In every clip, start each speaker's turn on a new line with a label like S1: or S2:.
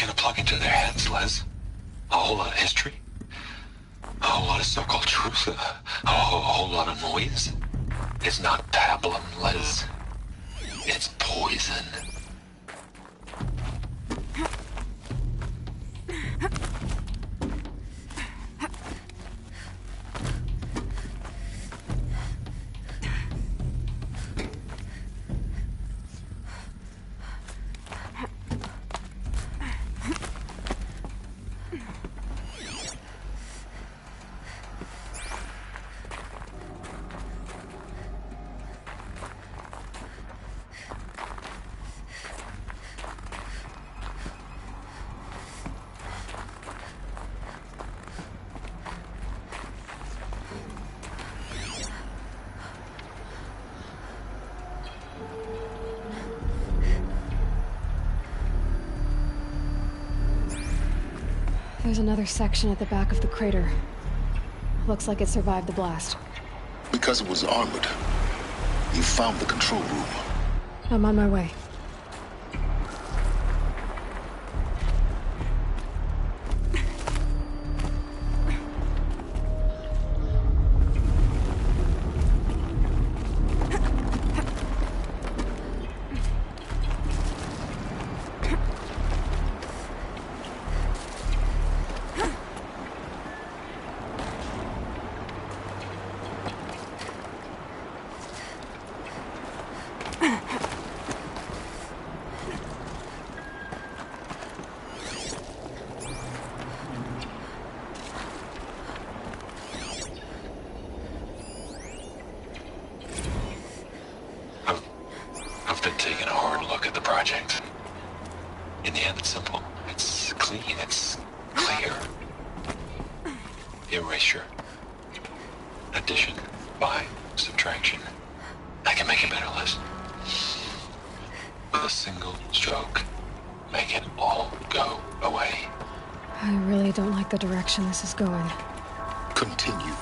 S1: gonna plug into their heads, Liz? A whole lot of history? A whole lot of so-called truth? A whole lot of noise? It's not pablum, Liz. It's poison.
S2: There's another section at the back of the crater. Looks like it survived the blast.
S3: Because it was armored. You found the control room.
S2: I'm on my way.
S1: I've been taking a hard look at the project. In the end, it's simple. It's clean. It's clear. Erasure. Addition. By. Subtraction. I can make a better list. With a single stroke. Make it all go away.
S2: I really don't like the direction this is going.
S3: Continue.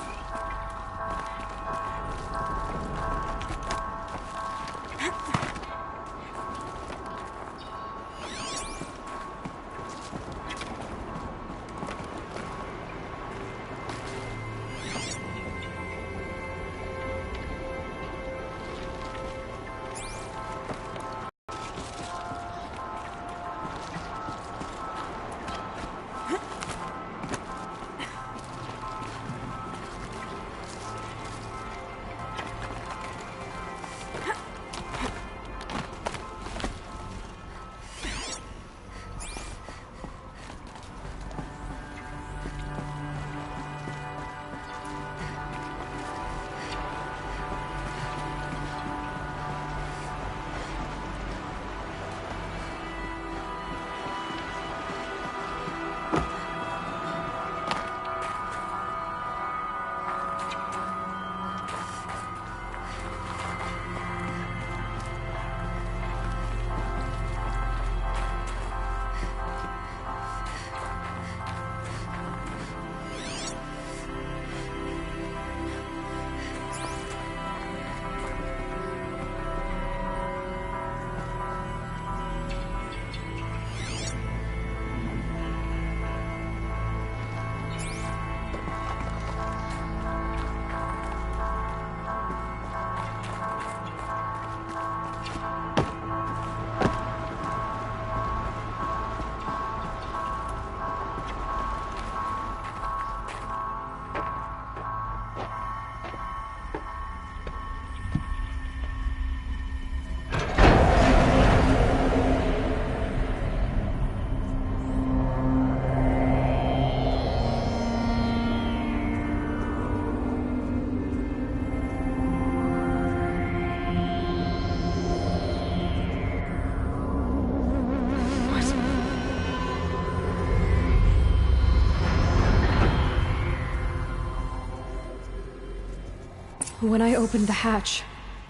S2: When I opened the hatch,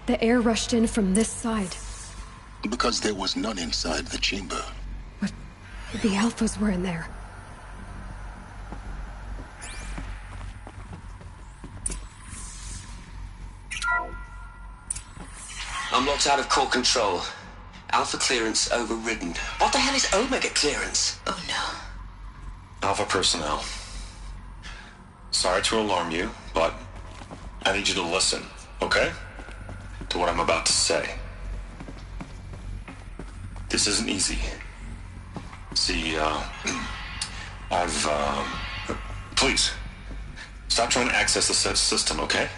S2: the air rushed in from this side.
S3: Because there was none inside the chamber.
S2: But the Alphas were in there.
S4: I'm locked out of core control. Alpha clearance overridden. What the hell is Omega clearance? Oh no.
S1: Alpha personnel. Sorry to alarm you, but I need you to listen, okay? To what I'm about to say. This isn't easy. See, please, stop trying to access the system, okay?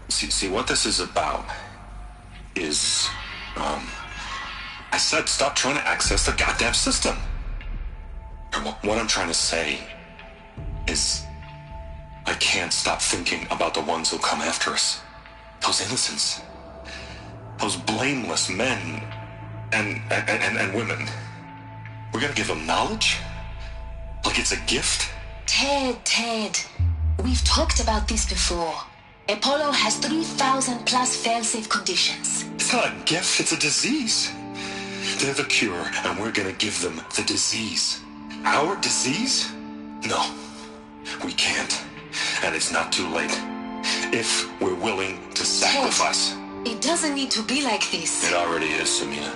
S1: See, what this is about is, I said stop trying to access the goddamn system. What I'm trying to say is, I can't stop thinking about the ones who'll come after us. Those innocents. Those blameless men and women. We're gonna give them knowledge? Like it's a gift?
S5: Ted. We've talked about this before. Apollo has 3,000 plus fail-safe conditions.
S1: It's not a gift, it's a disease. They're the cure, and we're gonna give them the disease. Our disease? No, we can't. And it's not too late. If we're willing to sacrifice.
S5: Ted, it doesn't need to be like this.
S1: It already is, Samina.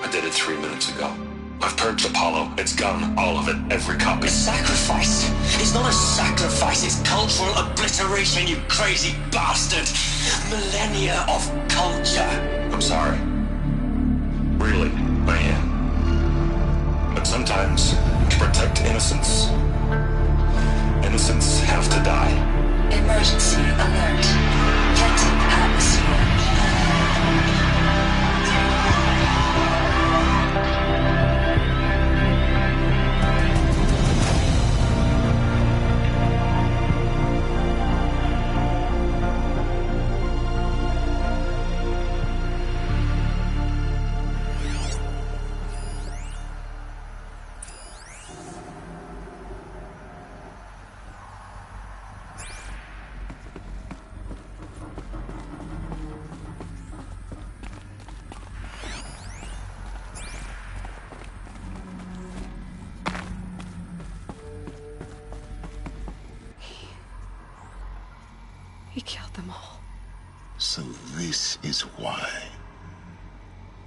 S1: I did it 3 minutes ago. I've purged Apollo. It's gone. All of it. Every copy.
S4: Sacrifice? It's not a sacrifice. It's cultural obliteration, you crazy bastard. Millennia of culture.
S1: I'm sorry. Really, I am. But sometimes, to protect innocence, innocents have to die.
S5: Emergency alert. Detecting atmosphere.
S2: He killed them all.
S3: So this is why.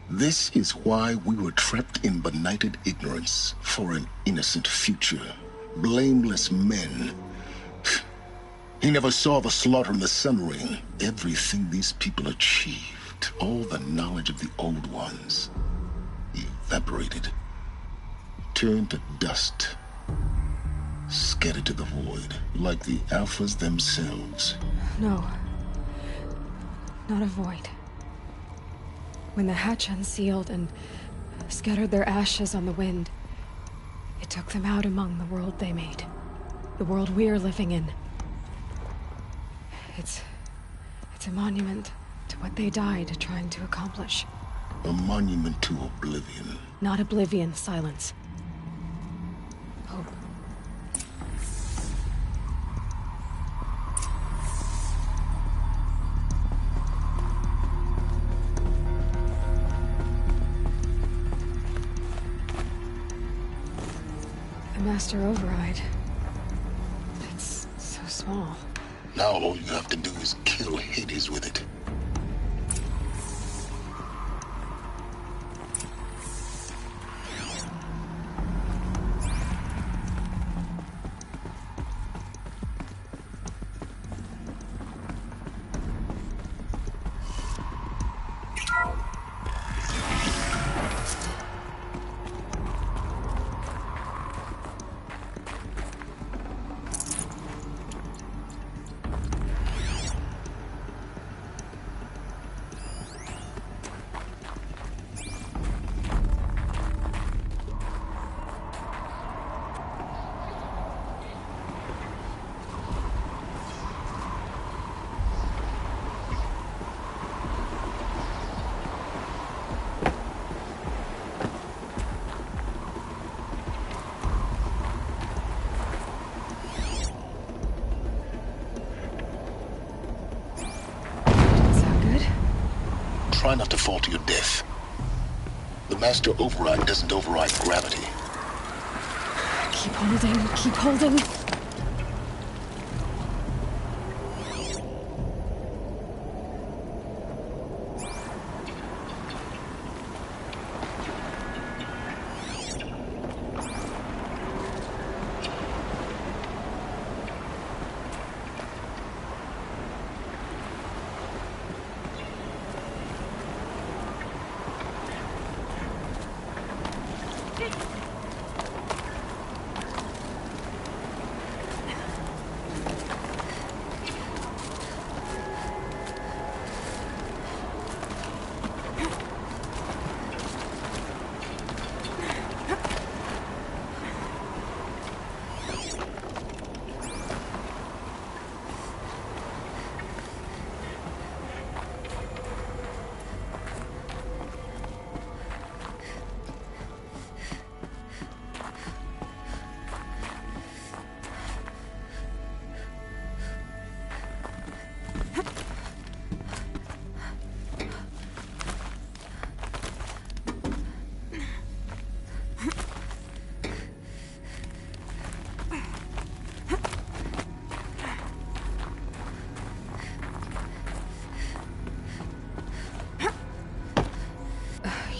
S3: This is why we were trapped in benighted ignorance for an innocent future. Blameless men. He never saw the slaughter in the Sun Ring. Everything these people achieved, all the knowledge of the old ones, evaporated, turned to dust, scattered to the void, like the Alphas themselves.
S2: No. Not a void. When the hatch unsealed and scattered their ashes on the wind, it took them out among the world they made. The world we're living in. It's a monument to what they died trying to accomplish.
S3: A monument to oblivion.
S2: Not oblivion, silence. Hope. The Master Override. It's so small.
S3: Now all you have to do is kill Hades with it. Try not to fall to your death. The Master Override doesn't override gravity.
S2: Keep holding, keep holding.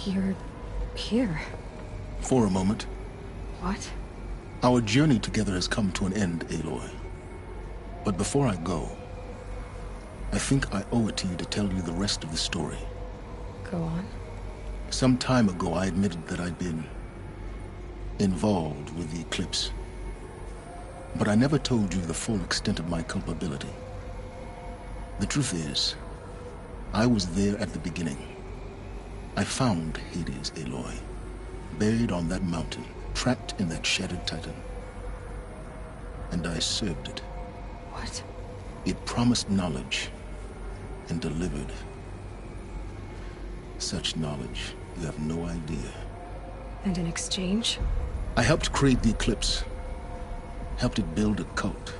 S2: You're here.
S3: For a moment.
S2: What?
S3: Our journey together has come to an end, Aloy. But before I go, I think I owe it to you to tell you the rest of the story.
S2: Go on.
S3: Some time ago, I admitted that I'd been involved with the eclipse. But I never told you the full extent of my culpability. The truth is, I was there at the beginning. I found Hades, Aloy, buried on that mountain, trapped in that shattered titan. And I served it.
S2: What?
S3: It promised knowledge and delivered. Such knowledge, you have no idea.
S2: And in exchange?
S3: I helped create the eclipse. Helped it build a cult,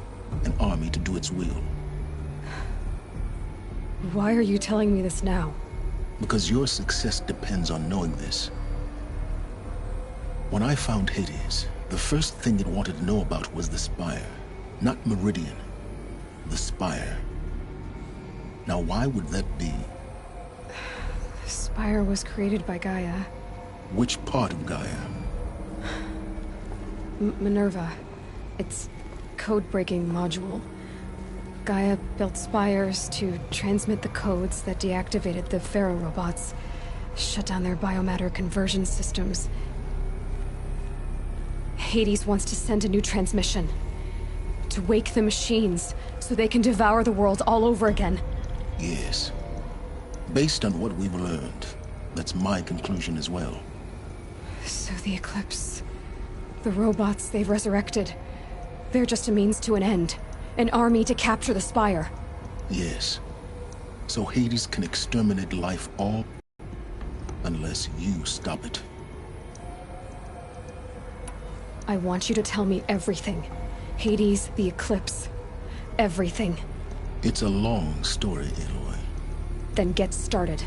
S3: an army to do its will.
S2: Why are you telling me this now?
S3: Because your success depends on knowing this. When I found Hades, the first thing it wanted to know about was the Spire. Not Meridian. The Spire. Now why would that be?
S2: The Spire was created by Gaia.
S3: Which part of Gaia?
S2: Minerva. Its code-breaking module. Gaia built spires to transmit the codes that deactivated the Pharaoh robots, shut down their biomatter conversion systems. Hades wants to send a new transmission. To wake the machines, so they can devour the world all over again.
S3: Yes. Based on what we've learned, that's my conclusion as well.
S2: So the Eclipse... the robots they've resurrected... they're just a means to an end. An army to capture the Spire.
S3: Yes. So Hades can exterminate life all... unless you stop it.
S2: I want you to tell me everything. Hades, the Eclipse. Everything.
S3: It's a long story, Aloy.
S2: Then get started.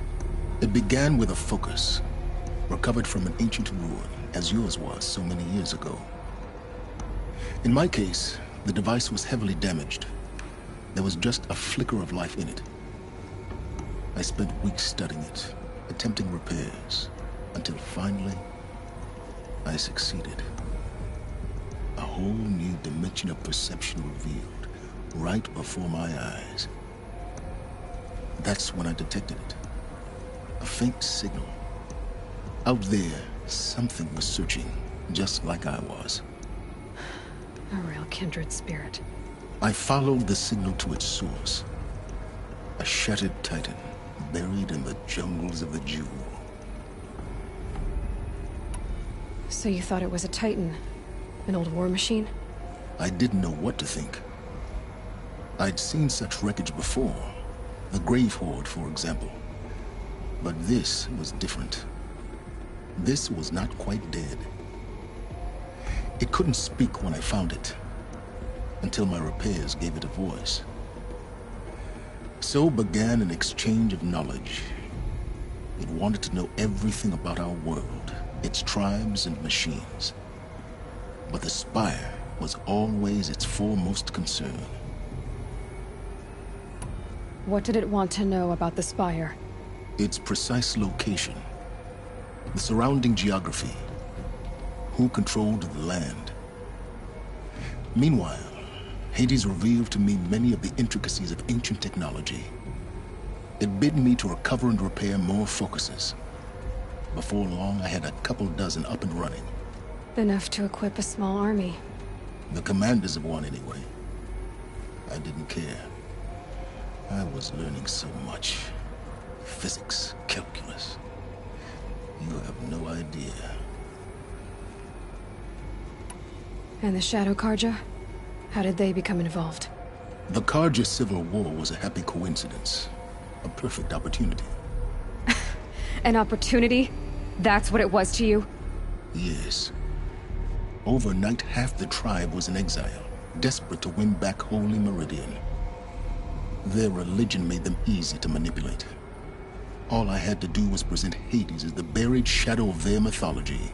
S3: It began with a focus, recovered from an ancient ruin, as yours was so many years ago. In my case, the device was heavily damaged. There was just a flicker of life in it. I spent weeks studying it, attempting repairs, until finally, I succeeded. A whole new dimension of perception revealed, right before my eyes. That's when I detected it. A faint signal. Out there, something was searching, just like I was.
S2: A real kindred spirit.
S3: I followed the signal to its source. A shattered titan, buried in the jungles of the Jewel.
S2: So you thought it was a titan? An old war machine?
S3: I didn't know what to think. I'd seen such wreckage before. The Grave Horde, for example. But this was different. This was not quite dead. It couldn't speak when I found it, until my repairs gave it a voice. So began an exchange of knowledge. It wanted to know everything about our world, its tribes and machines. But the Spire was always its foremost concern.
S2: What did it want to know about the Spire?
S3: Its precise location, the surrounding geography, who controlled the land. Meanwhile, Hades revealed to me many of the intricacies of ancient technology. It bid me to recover and repair more focuses. Before long, I had a couple dozen up and running.
S2: Enough to equip a small army.
S3: The commanders of one, anyway. I didn't care. I was learning so much. Physics, calculus. You have no idea.
S2: And the Shadow Karja? How did they become involved?
S3: The Karja Civil War was a happy coincidence. A perfect opportunity.
S2: An opportunity? That's what it was to you?
S3: Yes. Overnight, half the tribe was in exile, desperate to win back Holy Meridian. Their religion made them easy to manipulate. All I had to do was present Hades as the buried shadow of their mythology.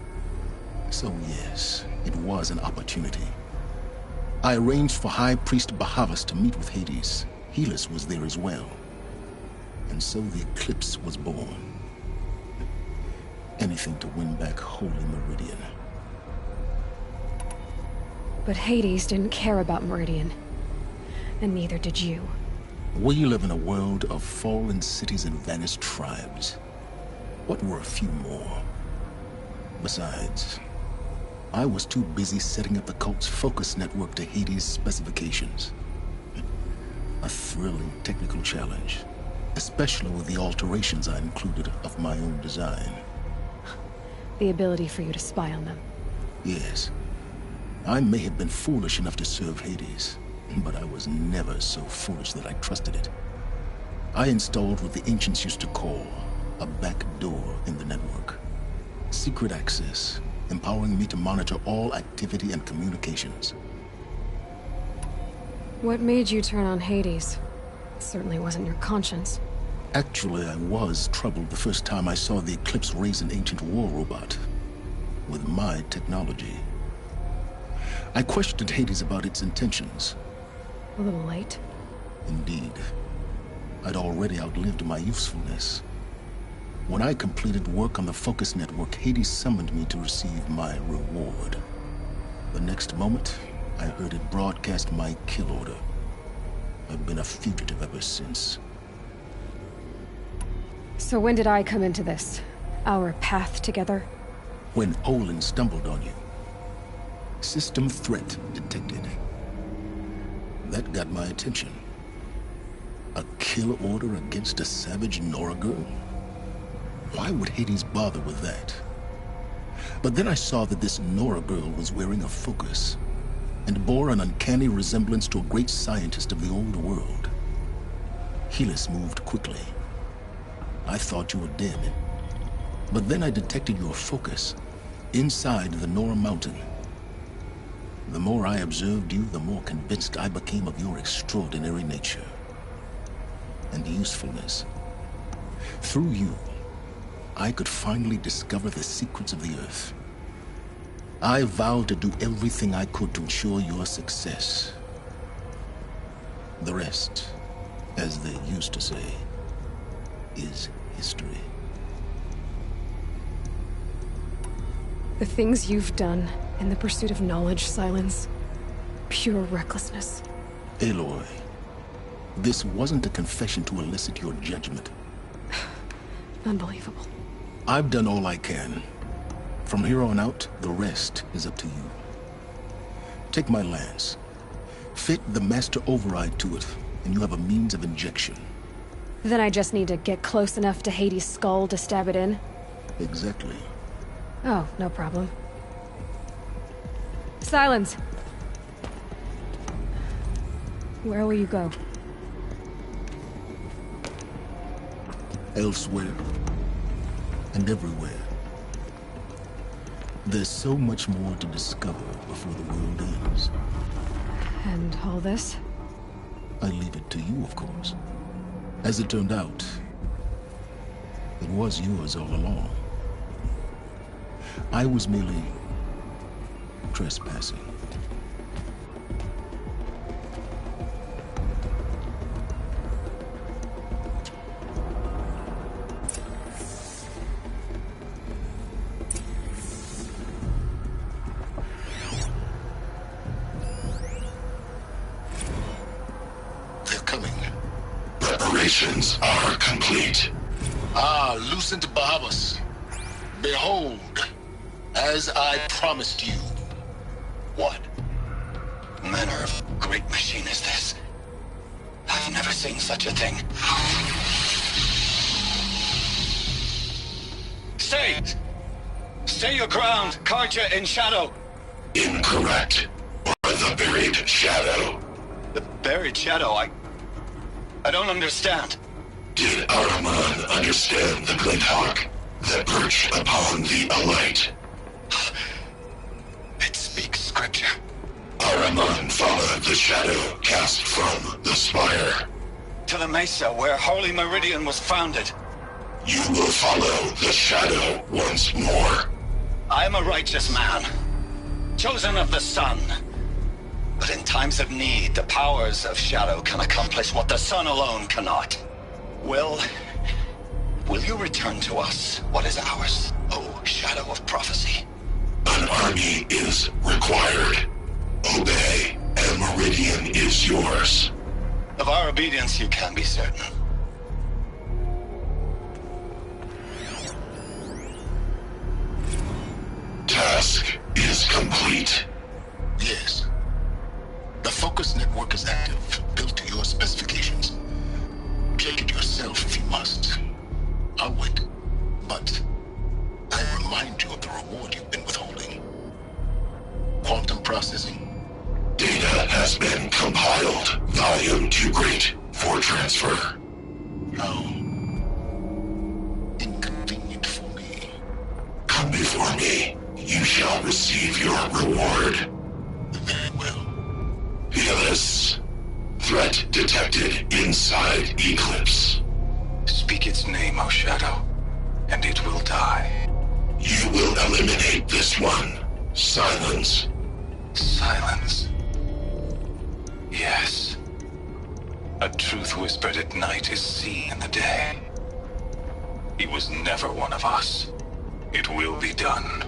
S3: So yes, it was an opportunity. I arranged for High Priest Bahavas to meet with Hades. Helis was there as well. And so the Eclipse was born. Anything to win back Holy Meridian.
S2: But Hades didn't care about Meridian. And neither did you.
S3: We live in a world of fallen cities and vanished tribes. What were a few more? Besides, I was too busy setting up the cult's focus network to Hades' specifications. A thrilling technical challenge, especially with the alterations I included of my own design.
S2: The ability for you to spy on them.
S3: Yes. I may have been foolish enough to serve Hades, but I was never so foolish that I trusted it. I installed what the ancients used to call a back door in the network. Secret access, empowering me to monitor all activity and communications.
S2: What made you turn on Hades? It certainly wasn't your conscience.
S3: Actually, I was troubled the first time I saw the Eclipse raise an ancient war robot. With my technology. I questioned Hades about its intentions.
S2: A little late.
S3: Indeed. I'd already outlived my usefulness. When I completed work on the Focus Network, Hades summoned me to receive my reward. The next moment, I heard it broadcast my kill order. I've been a fugitive ever since.
S2: So when did I come into this? Our path together?
S3: When Olin stumbled on you. System threat detected. That got my attention. A kill order against a savage Nora girl? Why would Hades bother with that? But then I saw that this Nora girl was wearing a focus, and bore an uncanny resemblance to a great scientist of the old world. Helis moved quickly. I thought you were dead. But then I detected your focus, inside the Nora mountain. The more I observed you, the more convinced I became of your extraordinary nature. And usefulness. Through you, I could finally discover the secrets of the Earth. I vowed to do everything I could to ensure your success. The rest, as they used to say, is history.
S2: The things you've done in the pursuit of knowledge, Silence. Pure recklessness.
S3: Aloy, this wasn't a confession to elicit your judgment.
S2: Unbelievable.
S3: I've done all I can. From here on out, the rest is up to you. Take my lance. Fit the master override to it, and you have a means of injection.
S2: Then I just need to get close enough to Hades' skull to stab it in?
S3: Exactly.
S2: Oh, no problem. Silence! Where will you go?
S3: Elsewhere. And everywhere. There's so much more to discover before the world ends.
S2: And all this?
S3: I leave it to you, of course. As it turned out, it was yours all along. I was merely trespassing. They're coming.
S6: Preparations are complete.
S3: Ah, Lucent Bahamas. Behold, as I promised you.
S4: What manner of great machine is this? I've never seen such a thing. Stay! Stay your ground, Karja in shadow!
S6: Incorrect. Or the buried shadow.
S4: The buried shadow, I don't understand.
S6: Did Araman understand the Glinthawk that perched upon the Alight?
S4: It speaks scripture.
S6: Araman followed the shadow cast from the spire.
S4: To the mesa where Holy Meridian was founded.
S6: You will follow the shadow once more.
S4: I am a righteous man, chosen of the sun. But in times of need, the powers of shadow can accomplish what the sun alone cannot. Will
S1: Will you return to us what is ours, O Shadow of Prophecy?
S6: An army is required. Obey, and Meridian is yours.
S1: Of our obedience you can be certain.
S6: Task is complete.
S3: Yes. The focus network is active, built to your specifications. Check it yourself if you must. I'll wait. But I remind you of the reward you've been withholding. Quantum processing.
S6: Data has been compiled. Volume too great for transfer.
S3: How inconvenient for me.
S6: Come before me. You shall receive your reward.
S3: Very well.
S6: Fearless. Threat detected inside Eclipse.
S1: Speak its name, O Shadow, and it will die.
S6: You will eliminate this one. Silence.
S1: Silence. Yes. A truth whispered at night is seen in the day. He was never one of us. It will be done.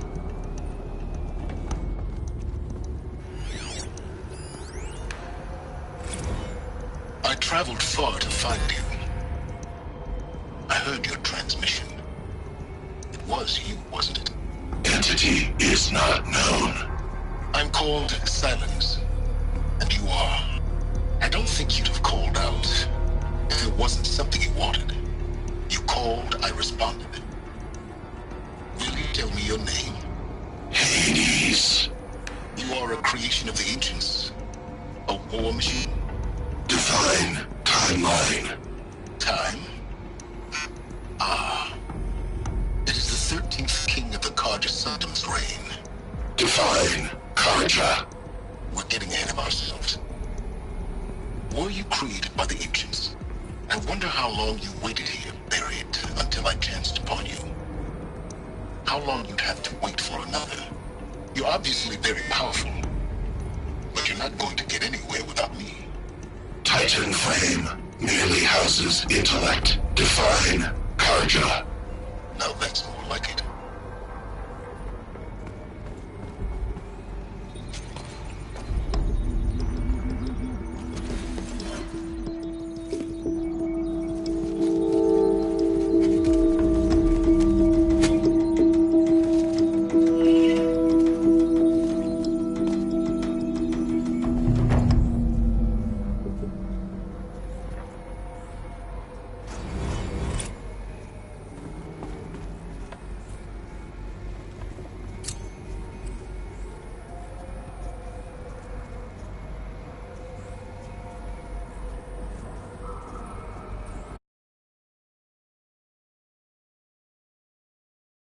S3: I traveled far to find you. I heard your transmission. It was you, wasn't it?
S6: Entity is not known.
S3: I'm called Silence, and you are. I don't think you'd have called out if it wasn't something you wanted. You called, I responded. Will you tell me your name?
S6: Hades.
S3: You are a creation of the ancients. A war machine.
S6: Define timeline.
S3: Time? Ah. It is the 13th king of the Karja Sundam's reign.
S6: Define Karja.
S3: We're getting ahead of ourselves. Were you created by the ancients? I wonder how long you waited here, buried, until I chanced upon you. How long you'd have to wait for another. You're obviously very powerful, but you're not going to get anywhere without me.
S6: Titan Flame merely houses intellect. Define Karja.
S3: Now that's more like it.